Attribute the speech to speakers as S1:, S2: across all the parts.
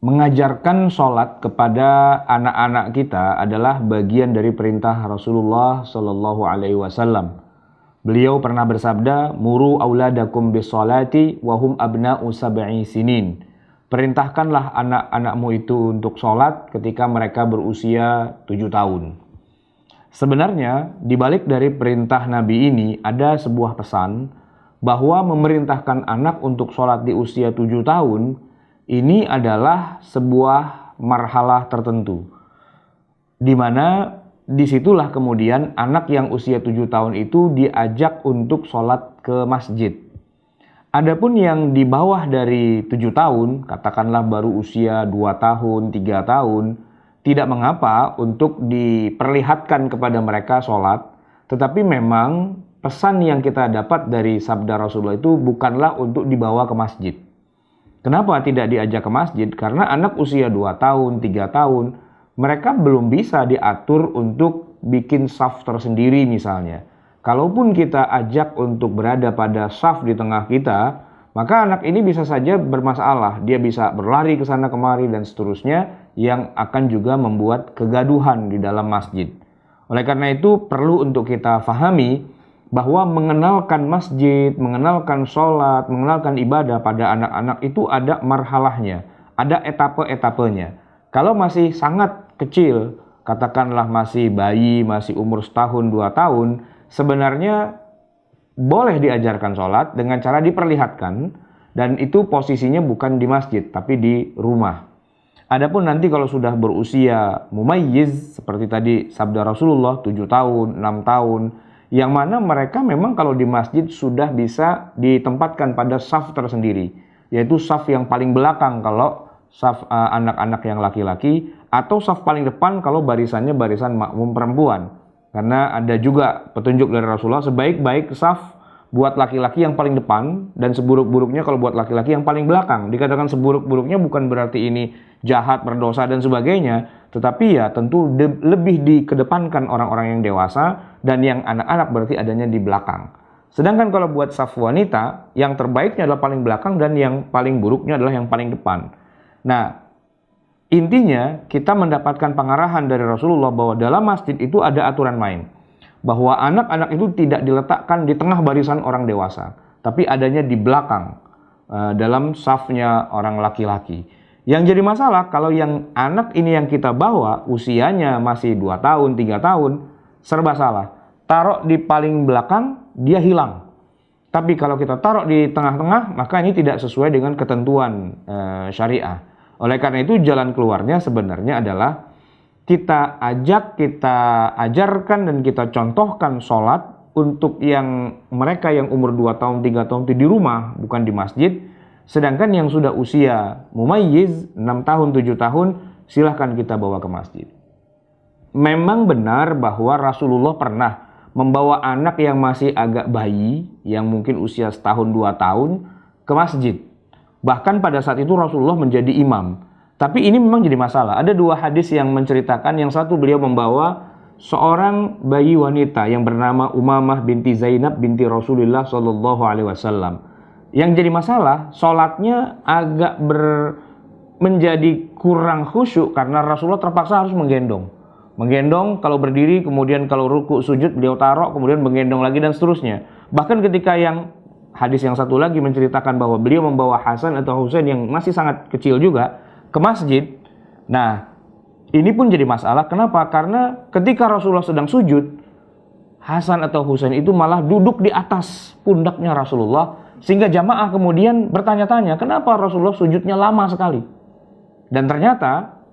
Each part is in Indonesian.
S1: Mengajarkan sholat kepada anak-anak kita adalah bagian dari perintah Rasulullah Shallallahu Alaihi Wasallam. Beliau pernah bersabda, "Muru auladakum bisolati wahum abna'u sab'i sinin." Perintahkanlah anak-anakmu itu untuk sholat ketika mereka berusia 7 tahun. Sebenarnya, di balik dari perintah Nabi ini ada sebuah pesan bahwa memerintahkan anak untuk sholat di usia 7 tahun ini adalah sebuah marhalah tertentu, di mana disitulah kemudian anak yang usia 7 tahun itu diajak untuk sholat ke masjid. Adapun yang di bawah dari 7 tahun, katakanlah baru usia 2 tahun, 3 tahun, tidak mengapa untuk diperlihatkan kepada mereka sholat, tetapi memang pesan yang kita dapat dari sabda Rasulullah itu bukanlah untuk dibawa ke masjid. Kenapa tidak diajak ke masjid? Karena anak usia 2 tahun, 3 tahun, mereka belum bisa diatur untuk bikin saf tersendiri misalnya. Kalaupun kita ajak untuk berada pada saf di tengah kita, maka anak ini bisa saja bermasalah. Dia bisa berlari ke sana kemari dan seterusnya yang akan juga membuat kegaduhan di dalam masjid. Oleh karena itu perlu untuk kita fahami bahwa mengenalkan masjid, mengenalkan sholat, mengenalkan ibadah pada anak-anak itu ada marhalahnya, ada etape-etapenya. Kalau masih sangat kecil, katakanlah masih bayi, masih umur setahun, 2 tahun, sebenarnya boleh diajarkan sholat dengan cara diperlihatkan, dan itu posisinya bukan di masjid, tapi di rumah. Adapun nanti kalau sudah berusia mumayyiz, seperti tadi sabda Rasulullah, 7 tahun, 6 tahun, yang mana mereka memang kalau di masjid sudah bisa ditempatkan pada saf tersendiri, yaitu saf yang paling belakang kalau saf anak-anak yang laki-laki, atau saf paling depan kalau barisannya barisan makmum perempuan. Karena ada juga petunjuk dari Rasulullah, sebaik-baik saf buat laki-laki yang paling depan, dan seburuk-buruknya kalau buat laki-laki yang paling belakang. Dikatakan seburuk-buruknya bukan berarti ini jahat, berdosa, dan sebagainya, tetapi ya tentu lebih dikedepankan orang-orang yang dewasa, dan yang anak-anak berarti adanya di belakang. Sedangkan kalau buat saf wanita, yang terbaiknya adalah paling belakang, dan yang paling buruknya adalah yang paling depan. Nah, intinya kita mendapatkan pengarahan dari Rasulullah bahwa dalam masjid itu ada aturan main. Bahwa anak-anak itu tidak diletakkan di tengah barisan orang dewasa, tapi adanya di belakang dalam safnya orang laki-laki. Yang jadi masalah kalau yang anak ini yang kita bawa usianya masih 2 tahun, 3 tahun, serba salah. Taruh di paling belakang, dia hilang. Tapi kalau kita taruh di tengah-tengah, maka ini tidak sesuai dengan ketentuan syariah. Oleh karena itu jalan keluarnya sebenarnya adalah kita ajak, kita ajarkan, dan kita contohkan sholat untuk yang mereka yang umur 2 tahun, 3 tahun itu di rumah, bukan di masjid. Sedangkan yang sudah usia mumayyiz, 6 tahun, 7 tahun, silahkan kita bawa ke masjid. Memang benar bahwa Rasulullah pernah membawa anak yang masih agak bayi, yang mungkin usia setahun 2 tahun, ke masjid. Bahkan pada saat itu Rasulullah menjadi imam. Tapi ini memang jadi masalah. Ada 2 hadis yang menceritakan, yang satu beliau membawa seorang bayi wanita yang bernama Umamah binti Zainab binti Rasulullah Shallallahu Alaihi Wasallam. Yang jadi masalah, sholatnya agak menjadi kurang khusyuk karena Rasulullah terpaksa harus menggendong. Menggendong kalau berdiri, kemudian kalau ruku sujud beliau taruh, kemudian menggendong lagi, dan seterusnya. Bahkan ketika yang hadis yang satu lagi menceritakan bahwa beliau membawa Hasan atau Husain yang masih sangat kecil juga ke masjid. Nah, ini pun jadi masalah. Kenapa? Karena ketika Rasulullah sedang sujud, Hasan atau Husain itu malah duduk di atas pundaknya Rasulullah, sehingga jamaah kemudian bertanya-tanya, kenapa Rasulullah sujudnya lama sekali? Dan ternyata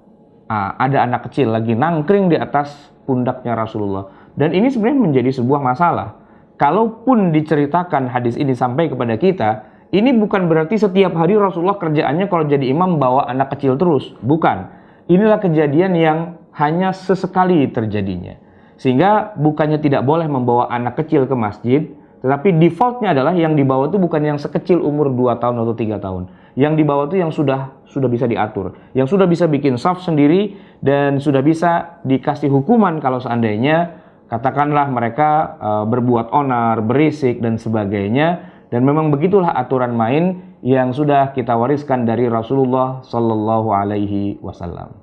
S1: ada anak kecil lagi nangkring di atas pundaknya Rasulullah. Dan ini sebenarnya menjadi sebuah masalah. Kalaupun diceritakan hadis ini sampai kepada kita, ini bukan berarti setiap hari Rasulullah kerjaannya kalau jadi imam bawa anak kecil terus. Bukan. Inilah kejadian yang hanya sesekali terjadinya. Sehingga bukannya tidak boleh membawa anak kecil ke masjid, tetapi defaultnya adalah yang dibawa itu bukan yang sekecil umur 2 tahun atau 3 tahun. Yang dibawa itu yang sudah bisa diatur. Yang sudah bisa bikin saf sendiri, dan sudah bisa dikasih hukuman kalau seandainya katakanlah mereka berbuat onar, berisik, dan sebagainya. Dan memang begitulah aturan main yang sudah kita wariskan dari Rasulullah sallallahu alaihi wasallam.